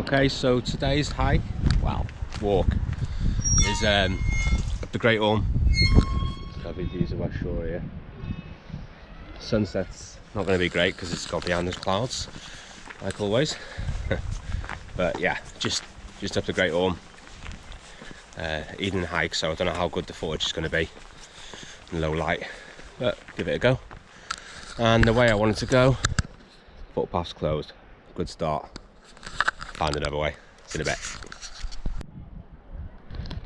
Okay, so today's hike, well, walk, is up the Great Orme. Lovely views of West Shore here. Sunset's not going to be great because it's got behind those clouds, like always. But yeah, just up the Great Orme. Evening hike, so I don't know how good the footage is going to be in low light, but give it a go. And the way I wanted to go, footpath's closed. Good start. Find another way. See in a bit.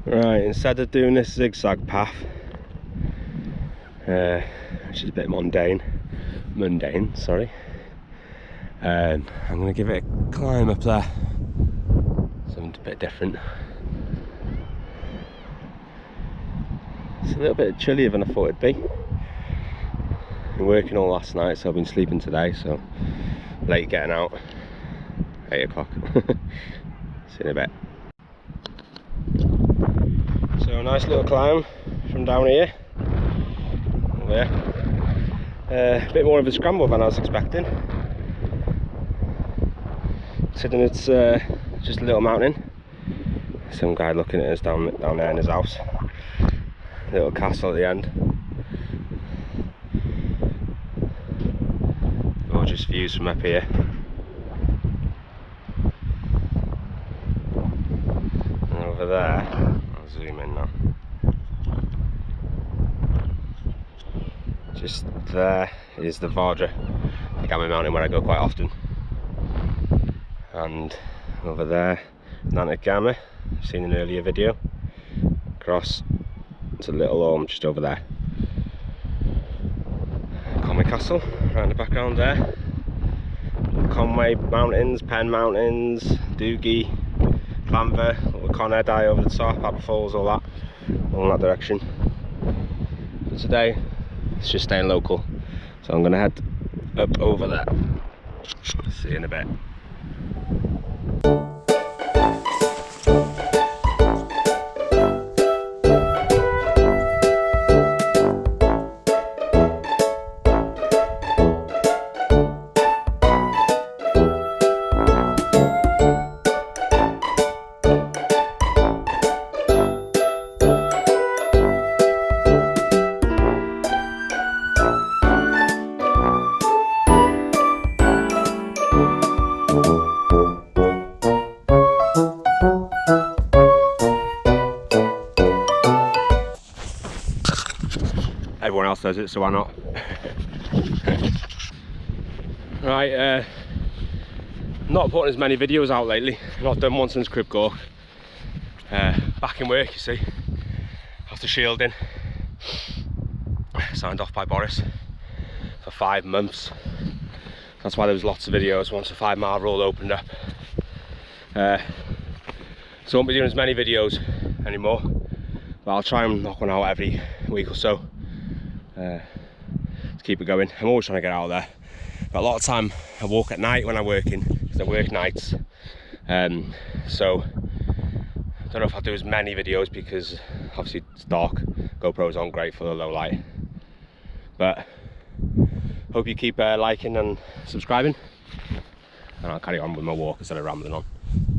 Right, instead of doing this zigzag path, which is a bit mundane, sorry, I'm going to give it a climb up there. Something a bit different. It's a little bit chillier than I thought it'd be. Been working all last night, so I've been sleeping today, so late getting out. 8 o'clock. See you in a bit. So a nice little climb from down here. There. A bit more of a scramble than I was expecting. Considering it's just a little mountain. Some guy looking at us down there in his house. Little castle at the end. Gorgeous views from up here. And over there, I'll zoom in now. Just there is the Vardra, the Gamma Mountain where I go quite often. And over there, Llandudno, I've seen an earlier video. Across to Little Orme, just over there. Conway Castle, right in the background there. Conway Mountains, Penn Mountains, Doogie, Clanver, little Con Ed Eye over the top, Aberfoils, all that, all in that direction. But today, it's just staying local, so I'm going to head up over there. See you in a bit. Everyone else does it, so why not? Right, not putting as many videos out lately. Not done one since Crib Gork. Back in work, you see, after shielding. Signed off by Boris for 5 months. That's why there was lots of videos once the 5 mile rule opened up. So I won't be doing as many videos anymore, but I'll try and knock one out every week or so. To keep it going. I'm always trying to get out there, but a lot of time I walk at night when I'm working, because I work nights. So I don't know if I'll do as many videos because obviously it's dark. GoPro's on, great for the low light. But hope you keep liking and subscribing, and I'll carry on with my walk instead of rambling on.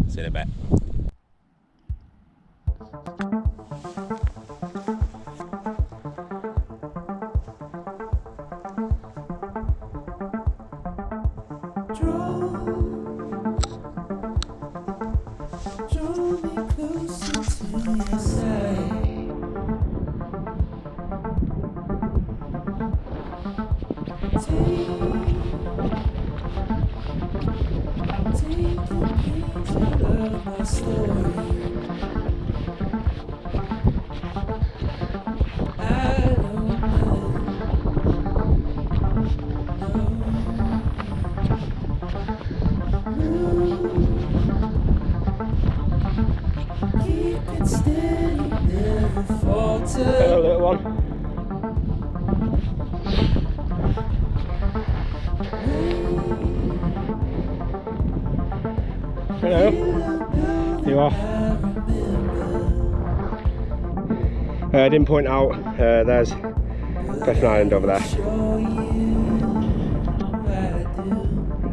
See you in a bit. Hello, little one. Hello. You are. I didn't point out, there's Griffin Island over there.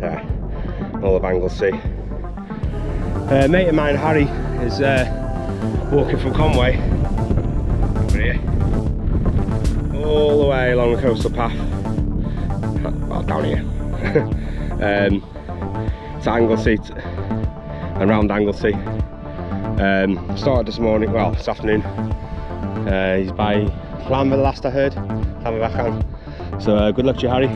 Yeah, all of Anglesey. A mate of mine, Harry, is walking from Conway over here, all the way along the coastal path, well, down here, to Anglesey and round Anglesey. Started this morning, well, this afternoon. He's by Llanudno, last I heard, Llanudno. So good luck to you, Harry.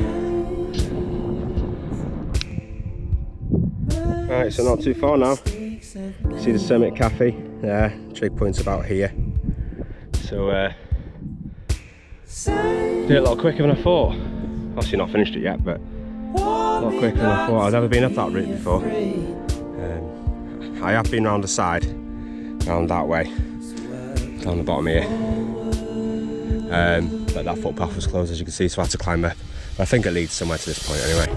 Right, so not too far now. See the Summit Cafe there, trig point's about here. So did it a lot quicker than I thought. Obviously not finished it yet, but a lot quicker than I thought. I've never been up that route before. I have been round the side, round that way, down the bottom here. But that footpath was closed, as you can see, so I had to climb up. But I think it leads somewhere to this point anyway.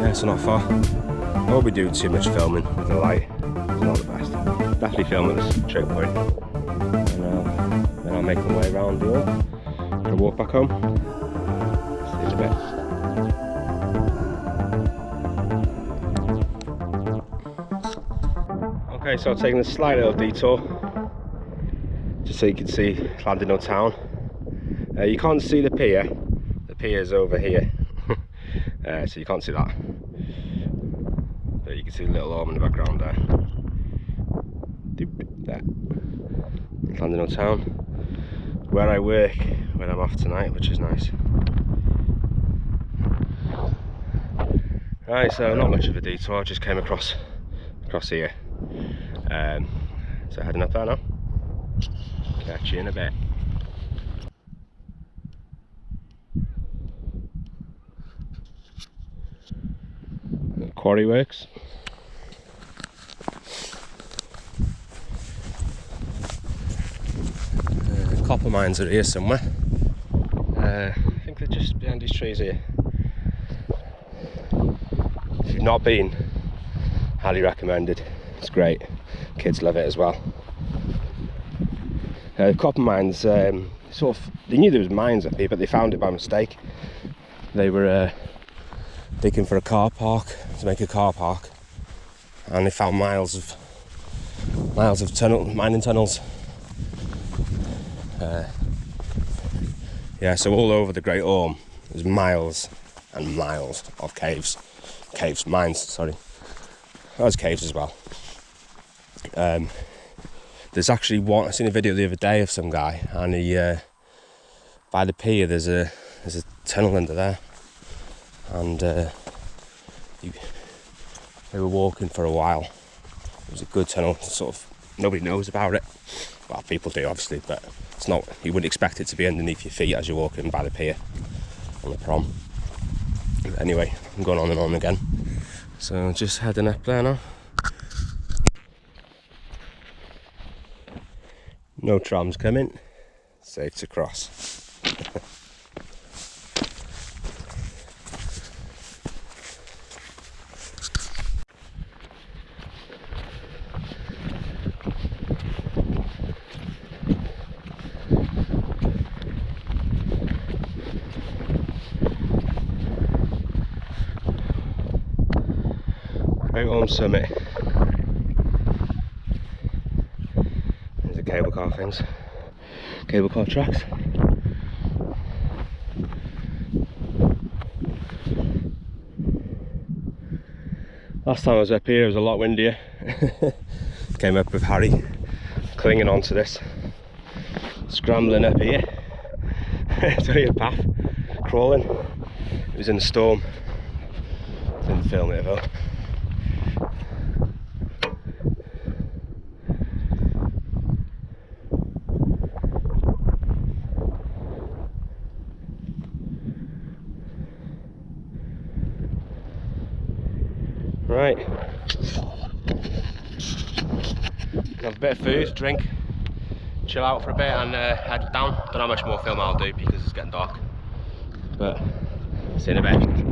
Yeah, so not far. I won't be doing too much filming with the light. It's not the best. Definitely film at this trig point. And then I'll make my way around the hill. Gonna walk back home. See you in a bit. Okay, so I've taken a slight little detour, just so you can see Llandudno town. You can't see the pier. The pier's over here, so you can't see that. But you can see the little orme in the background there. There. Llandudno town, where I work when I'm off tonight, which is nice. Right, so not much of a detour. I just came across here. So heading up there now. Catch you in a bit. Quarry works. Copper mines are here somewhere. I think they're just behind these trees here. If you've not been, highly recommended. It's great. Kids love it as well. Copper mines, sort of, they knew there was mines up here, but they found it by mistake. They were digging for a car park, to make a car park, and they found miles of mining tunnels. Yeah, so all over the Great Orme there's miles and miles of mines, sorry. There's caves as well. There's actually one, I seen a video the other day of some guy, and he by the pier there's a tunnel under there, and they were walking for a while. It was a good tunnel, sort of, nobody knows about it. Well, people do obviously, but it's not, you wouldn't expect it to be underneath your feet as you're walking by the pier on the prom. Anyway, I'm going on and on again. So just heading up there now. No trams coming, safe to cross. Great Orme Summit. There's the cable car things, cable car tracks. Last time I was up here it was a lot windier. Came up with Harry clinging onto this, scrambling up here. It's only a path, crawling. It was in a storm, didn't film it though. Right, have a bit of food, drink, chill out for a bit and head down. Don't know how much more film I'll do because it's getting dark, but see you in a bit.